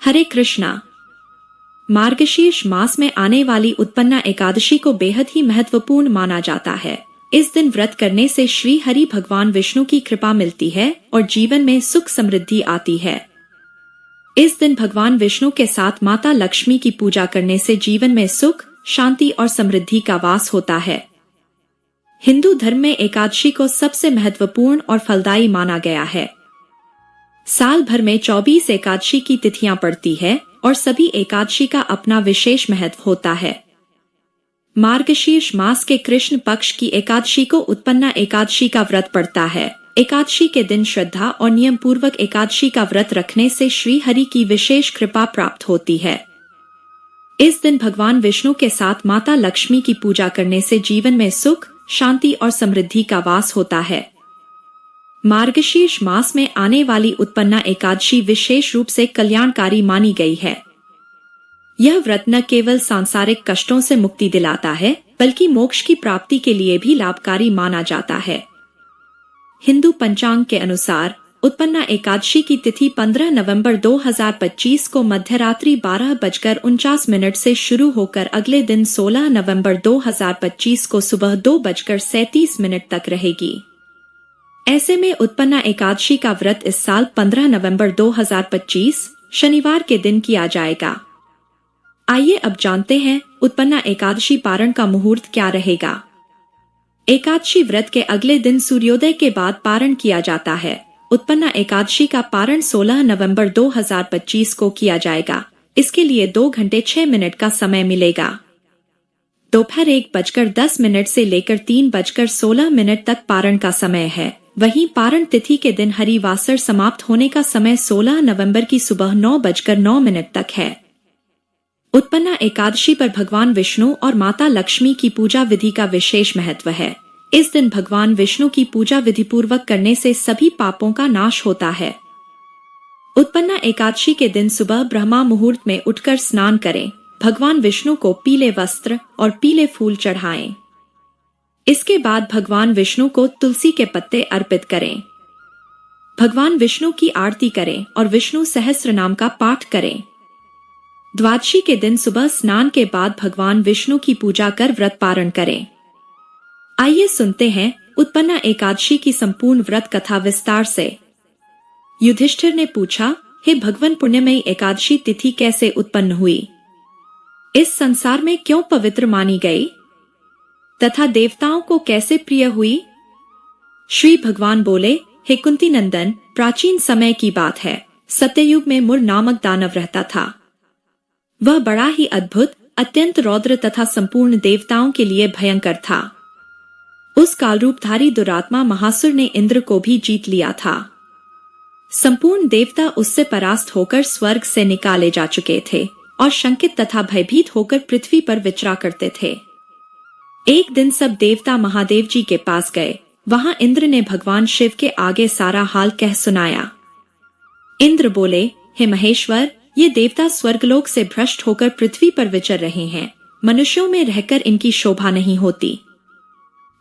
हरे कृष्णा। मार्गशीर्ष मास में आने वाली उत्पन्ना एकादशी को बेहद ही महत्वपूर्ण माना जाता है। इस दिन व्रत करने से श्री हरि भगवान विष्णु की कृपा मिलती है और जीवन में सुख समृद्धि आती है। इस दिन भगवान विष्णु के साथ माता लक्ष्मी की पूजा करने से जीवन में सुख, शांति और समृद्धि का वास होता है। हिंदू धर्म में एकादशी को सबसे महत्वपूर्ण और फलदायी माना गया है। साल भर में 24 एकादशी की तिथियां पड़ती है और सभी एकादशी का अपना विशेष महत्व होता है। मार्गशीर्ष मास के कृष्ण पक्ष की एकादशी को उत्पन्ना एकादशी का व्रत पड़ता है। एकादशी के दिन श्रद्धा और नियम पूर्वक एकादशी का व्रत रखने से श्री हरि की विशेष कृपा प्राप्त होती है। इस दिन भगवान विष्णु के साथ माता लक्ष्मी की पूजा करने से जीवन में सुख, शांति और समृद्धि का वास होता है। मार्गशीर्ष मास में आने वाली उत्पन्ना एकादशी विशेष रूप से कल्याणकारी मानी गई है। यह व्रत न केवल सांसारिक कष्टों से मुक्ति दिलाता है, बल्कि मोक्ष की प्राप्ति के लिए भी लाभकारी माना जाता है। हिंदू पंचांग के अनुसार उत्पन्ना एकादशी की तिथि 15 नवंबर 2025 को मध्यरात्रि 12:49 से शुरू होकर अगले दिन 16 नवंबर 2025 को सुबह 2:37 तक रहेगी। ऐसे में उत्पन्ना एकादशी का व्रत इस साल 15 नवंबर 2025 शनिवार के दिन किया जाएगा। आइए अब जानते हैं उत्पन्ना एकादशी पारण का मुहूर्त क्या रहेगा। एकादशी व्रत के अगले दिन सूर्योदय के बाद पारण किया जाता है। उत्पन्ना एकादशी का पारण 16 नवंबर 2025 को किया जाएगा। इसके लिए 2 घंटे 6 मिनट का समय मिलेगा। दोपहर 1:10 से लेकर 3:16 तक पारण का समय है। वहीं पारण तिथि के दिन हरिवासर समाप्त होने का समय 16 नवंबर की सुबह 9:09 तक है। उत्पन्ना एकादशी पर भगवान विष्णु और माता लक्ष्मी की पूजा विधि का विशेष महत्व है। इस दिन भगवान विष्णु की पूजा विधि पूर्वक करने से सभी पापों का नाश होता है। उत्पन्ना एकादशी के दिन सुबह ब्रह्मा मुहूर्त में उठकर स्नान करें। भगवान विष्णु को पीले वस्त्र और पीले फूल चढ़ाएं। इसके बाद भगवान विष्णु को तुलसी के पत्ते अर्पित करें। भगवान विष्णु की आरती करें और विष्णु सहस्त्र नाम का पाठ करें। द्वादशी के दिन सुबह स्नान के बाद भगवान विष्णु की पूजा कर व्रत पारण करें। आइए सुनते हैं उत्पन्ना एकादशी की संपूर्ण व्रत कथा विस्तार से। युधिष्ठिर ने पूछा, हे भगवान, पुण्यमयी एकादशी तिथि कैसे उत्पन्न हुई? इस संसार में क्यों पवित्र मानी गई तथा देवताओं को कैसे प्रिय हुई? श्री भगवान बोले, हे कुंती नंदन, प्राचीन समय की बात है। सत्ययुग में मुर नामक दानव रहता था। वह बड़ा ही अद्भुत, अत्यंत रौद्र तथा संपूर्ण देवताओं के लिए भयंकर था। उस कालरूपधारी दुरात्मा महासुर ने इंद्र को भी जीत लिया था। संपूर्ण देवता उससे परास्त होकर स्वर्ग से निकाले जा चुके थे और शंकित तथा भयभीत होकर पृथ्वी पर विचरा करते थे। एक दिन सब देवता महादेव जी के पास गए। वहां इंद्र ने भगवान शिव के आगे सारा हाल कह सुनाया। इंद्र बोले, हे महेश्वर, ये देवता स्वर्गलोक से भ्रष्ट होकर पृथ्वी पर विचर रहे हैं। मनुष्यों में रहकर इनकी शोभा नहीं होती।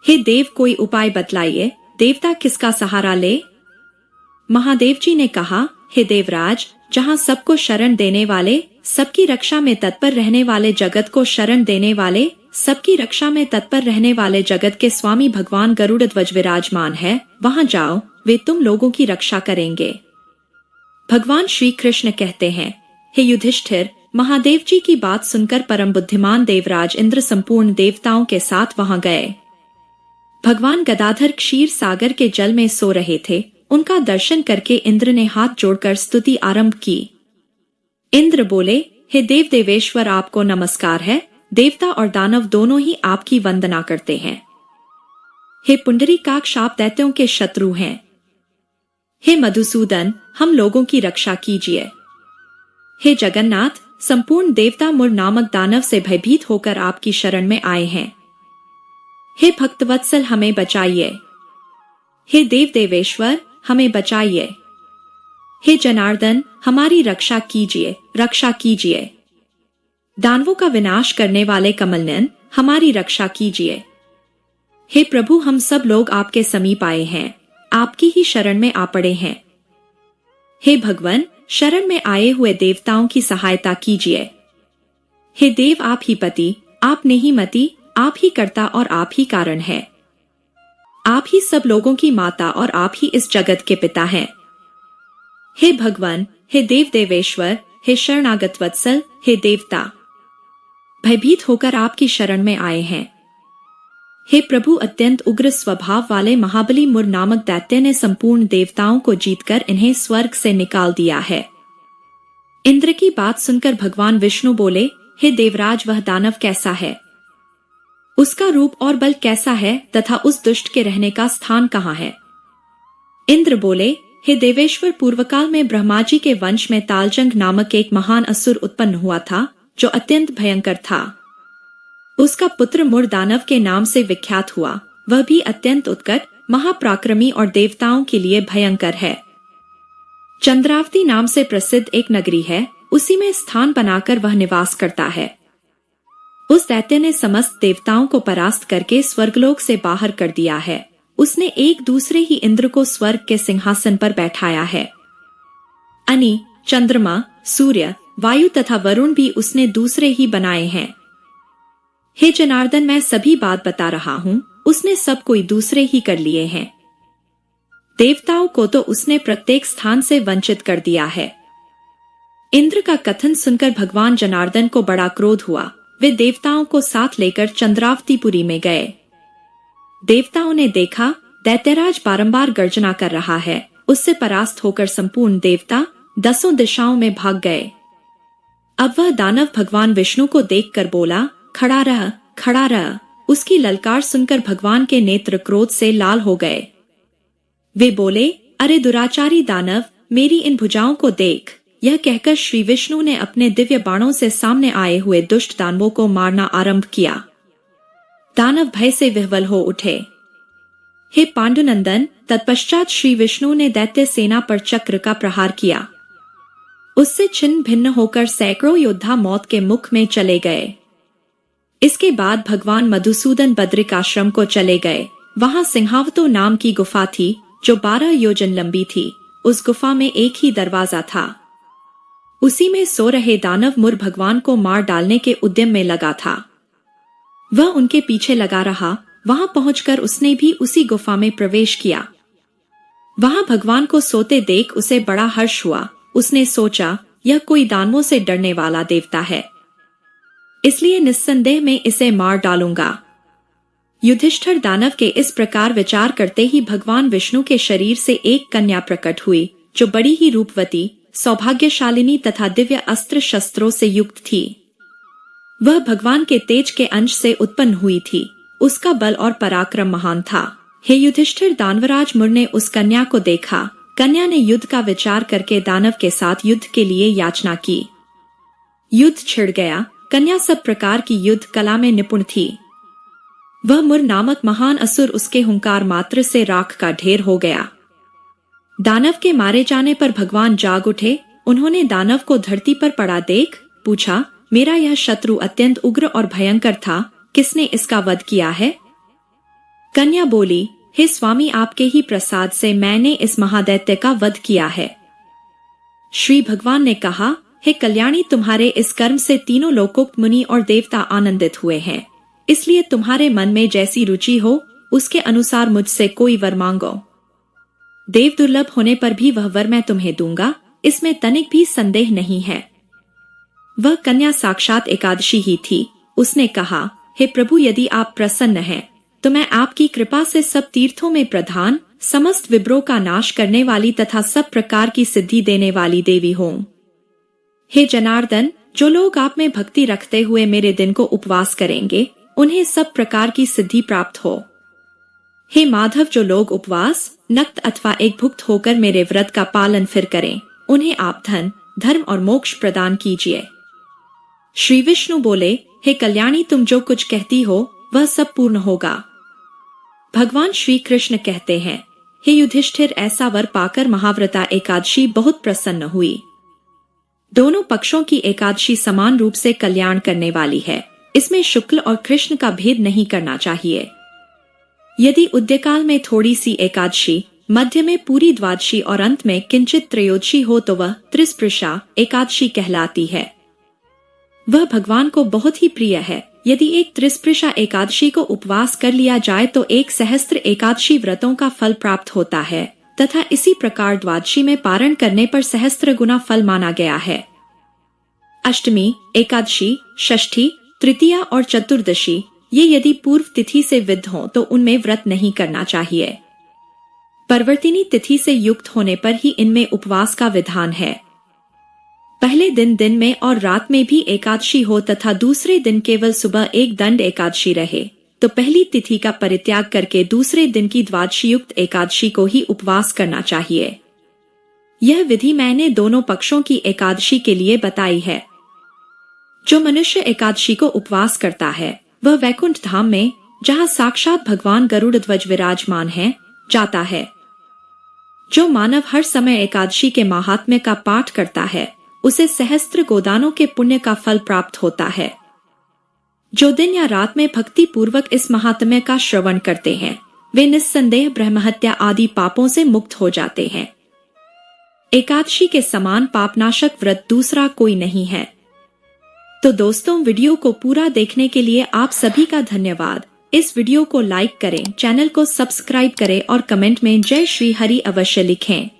हे देव, कोई उपाय बतलाइए। देवता किसका सहारा ले? महादेव जी ने कहा, हे देवराज, जहाँ सबको शरण देने वाले, सबकी रक्षा में तत्पर रहने वाले, जगत को शरण देने वाले, सबकी रक्षा में तत्पर रहने वाले जगत के स्वामी भगवान गरुड़ ध्वज विराजमान है, वहां जाओ, वे तुम लोगों की रक्षा करेंगे। भगवान श्री कृष्ण कहते हैं, हे युधिष्ठिर, महादेव जी की बात सुनकर परम बुद्धिमान देवराज इंद्र संपूर्ण देवताओं के साथ वहां गए। भगवान गदाधर क्षीर सागर के जल में सो रहे थे। उनका दर्शन करके इंद्र ने हाथ जोड़कर स्तुति आरंभ की। इंद्र बोले, हे देव देवेश्वर, आपको नमस्कार है। देवता और दानव दोनों ही आपकी वंदना करते हैं। हे पुंडरीकाक्ष, आप दैत्यों के शत्रु हैं। हे मधुसूदन, हम लोगों की रक्षा कीजिए। हे जगन्नाथ, संपूर्ण देवता मुर नामक दानव से भयभीत होकर आपकी शरण में आए हैं। हे भक्तवत्सल, हमें बचाइए। हे देव देवेश्वर, हमें बचाइए। हे जनार्दन, हमारी रक्षा कीजिए, रक्षा कीजिए। दानवों का विनाश करने वाले कमलनयन, हमारी रक्षा कीजिए। हे प्रभु, हम सब लोग आपके समीप आए हैं, आपकी ही शरण में आ पड़े हैं। हे भगवान, शरण में आए हुए देवताओं की सहायता कीजिए। हे देव, आप ही पति, आप ने ही मति, आप ही कर्ता और आप ही कारण है। आप ही सब लोगों की माता और आप ही इस जगत के पिता हैं। हे भगवान, हे देव देवेश्वर, हे शरणागत वत्सल, हे देवता, भयभीत होकर आपकी शरण में आए हैं। हे प्रभु, अत्यंत उग्र स्वभाव वाले महाबली मुर नामक दैत्य ने संपूर्ण देवताओं को जीतकर इन्हें स्वर्ग से निकाल दिया है। इंद्र की बात सुनकर भगवान विष्णु बोले, हे देवराज, वह दानव कैसा है? उसका रूप और बल कैसा है तथा उस दुष्ट के रहने का स्थान कहाँ है? इंद्र बोले, हे देवेश्वर, पूर्वकाल में ब्रह्मा जी के वंश में तालजंग नामक एक महान असुर उत्पन्न हुआ था, जो अत्यंत भयंकर था। उसका पुत्र मुर दानव के नाम से विख्यात हुआ। वह भी अत्यंत उत्कट, महापराक्रमी और देवताओं के लिए भयंकर है। चंद्रावती नाम से प्रसिद्ध एक नगरी है, उसी में स्थान बनाकर वह निवास करता है। उस दैत्य ने समस्त देवताओं को परास्त करके स्वर्गलोक से बाहर कर दिया है। उसने एक दूसरे ही इंद्र को स्वर्ग के सिंहासन पर बैठाया है। अग्नि, चंद्रमा, सूर्य, वायु तथा वरुण भी उसने दूसरे ही बनाए हैं। हे जनार्दन, मैं सभी बात बता रहा हूँ, उसने सब कोई दूसरे ही कर लिए हैं। देवताओं को तो उसने प्रत्येक स्थान से वंचित कर दिया है। इंद्र का कथन सुनकर भगवान जनार्दन को बड़ा क्रोध हुआ। वे देवताओं को साथ लेकर चंद्रावतीपुरी में गए। देवताओं ने देखा दैत्यराज बारंबार गर्जना कर रहा है। उससे परास्त होकर संपूर्ण देवता 10 दिशाओं में भाग गए। अब वह दानव भगवान विष्णु को देखकर बोला, खड़ा रह, खड़ा रह। उसकी ललकार सुनकर भगवान के नेत्र क्रोध से लाल हो गए। वे बोले, अरे दुराचारी दानव, मेरी इन भुजाओं को देख। यह कहकर श्री विष्णु ने अपने दिव्य बाणों से सामने आए हुए दुष्ट दानवों को मारना आरंभ किया। दानव भय से विह्वल हो उठे। हे पांडुनंदन, तत्पश्चात श्री विष्णु ने दैत्य सेना पर चक्र का प्रहार किया। उससे छिन्न भिन्न होकर सैकड़ों योद्धा मौत के मुख में चले गए। इसके बाद भगवान मधुसूदन बद्रिकाश्रम को चले गए। वहां सिंहावतो नाम की गुफा थी, जो 12 योजन लंबी थी। उस गुफा में एक ही दरवाजा था। उसी में सो रहे दानव मुर भगवान को मार डालने के उद्यम में लगा था। वह उनके पीछे लगा रहा। वहां पहुंचकर उसने भी उसी गुफा में प्रवेश किया। वहां भगवान को सोते देख उसे बड़ा हर्ष हुआ। उसने सोचा, यह कोई दानवों से डरने वाला देवता है, इसलिए निस्संदेह में इसे मार डालूंगा। युधिष्ठिर दानव के इस प्रकार विचार करते ही भगवान विष्णु के शरीर से एक कन्या प्रकट हुई, जो बड़ी ही रूपवती, सौभाग्यशालिनी तथा दिव्य अस्त्र शस्त्रों से युक्त थी। वह भगवान के तेज के अंश से उत्पन्न हुई थी। उसका बल और पराक्रम महान था। हे युधिष्ठिर, दानवराज मुर ने उस कन्या को देखा। कन्या ने युद्ध का विचार करके दानव के साथ युद्ध के लिए याचना की। युद्ध छिड़ गया। कन्या सब प्रकार की युद्ध कला में निपुण थी। वह मुर नामक महान असुर उसके हुंकार मात्र से राख का ढेर हो गया। दानव के मारे जाने पर भगवान जाग उठे। उन्होंने दानव को धरती पर पड़ा देख पूछा, मेरा यह शत्रु अत्यंत उग्र और भयंकर था, किसने इसका वध किया है? कन्या बोली, हे स्वामी, आपके ही प्रसाद से मैंने इस महादैत्य का वध किया है। श्री भगवान ने कहा, हे कल्याणी, तुम्हारे इस कर्म से तीनों लोकोक्त मुनि और देवता आनंदित हुए हैं। इसलिए तुम्हारे मन में जैसी रुचि हो, उसके अनुसार मुझसे कोई वर मांगो। देव दुर्लभ होने पर भी वह वर मैं तुम्हें दूंगा, इसमें तनिक भी संदेह नहीं है। वह कन्या साक्षात एकादशी ही थी। उसने कहा, हे प्रभु, यदि आप प्रसन्न हैं, तो मैं आपकी कृपा से सब तीर्थों में प्रधान, समस्त विप्रों का नाश करने वाली तथा सब प्रकार की सिद्धि देने वाली देवी हूँ। हे जनार्दन, जो लोग आप में भक्ति रखते हुए मेरे दिन को उपवास करेंगे, उन्हें सब प्रकार की सिद्धि प्राप्त हो। हे माधव, जो लोग उपवास, नक्त अथवा एक भुक्त होकर मेरे व्रत का पालन फिर करें, उन्हें आप धन, धर्म और मोक्ष प्रदान कीजिए। श्री विष्णु बोले, हे कल्याणी, तुम जो कुछ कहती हो वह सब पूर्ण होगा। भगवान श्री कृष्ण कहते हैं, हे युधिष्ठिर, ऐसा वर पाकर महाव्रता एकादशी बहुत प्रसन्न हुई। दोनों पक्षों की एकादशी समान रूप से कल्याण करने वाली है। इसमें शुक्ल और कृष्ण का भेद नहीं करना चाहिए। यदि उद्यकाल में थोड़ी सी एकादशी मध्य में पूरी द्वादशी और अंत में किंचित त्रयोदशी हो तो वह त्रिस्पृशा एकादशी कहलाती है। वह भगवान को बहुत ही प्रिय है। यदि एक त्रिस्पृशा एकादशी को उपवास कर लिया जाए तो 1 सहस्त्र एकादशी व्रतों का फल प्राप्त होता है तथा इसी प्रकार द्वादशी में पारण करने पर सहस्त्र गुना फल माना गया है। अष्टमी, एकादशी, षष्ठी, तृतीया और चतुर्दशी ये यदि पूर्व तिथि से विद्ध हों तो उनमें व्रत नहीं करना चाहिए। परवर्तिनी तिथि से युक्त होने पर ही इनमें उपवास का विधान है। पहले दिन में और रात में भी एकादशी हो तथा दूसरे दिन केवल सुबह एक दंड एकादशी रहे तो पहली तिथि का परित्याग करके दूसरे दिन की द्वादशी युक्त एकादशी को ही उपवास करना चाहिए। यह विधि मैंने दोनों पक्षों की एकादशी के लिए बताई है। जो मनुष्य एकादशी को उपवास करता है वह वैकुंठ धाम में, जहाँ साक्षात भगवान गरुड़ ध्वज विराजमान है, जाता है। जो मानव हर समय एकादशी के महात्म्य का पाठ करता है उसे सहस्त्र गोदानों के पुण्य का फल प्राप्त होता है। जो दिन या रात में भक्ति पूर्वक इस महात्म्य का श्रवण करते हैं वे निस्संदेह ब्रह्महत्या आदि पापों से मुक्त हो जाते हैं। एकादशी के समान पापनाशक व्रत दूसरा कोई नहीं है। तो दोस्तों, वीडियो को पूरा देखने के लिए आप सभी का धन्यवाद। इस वीडियो को लाइक करें, चैनल को सब्सक्राइब करें और कमेंट में जय श्री हरि अवश्य लिखें।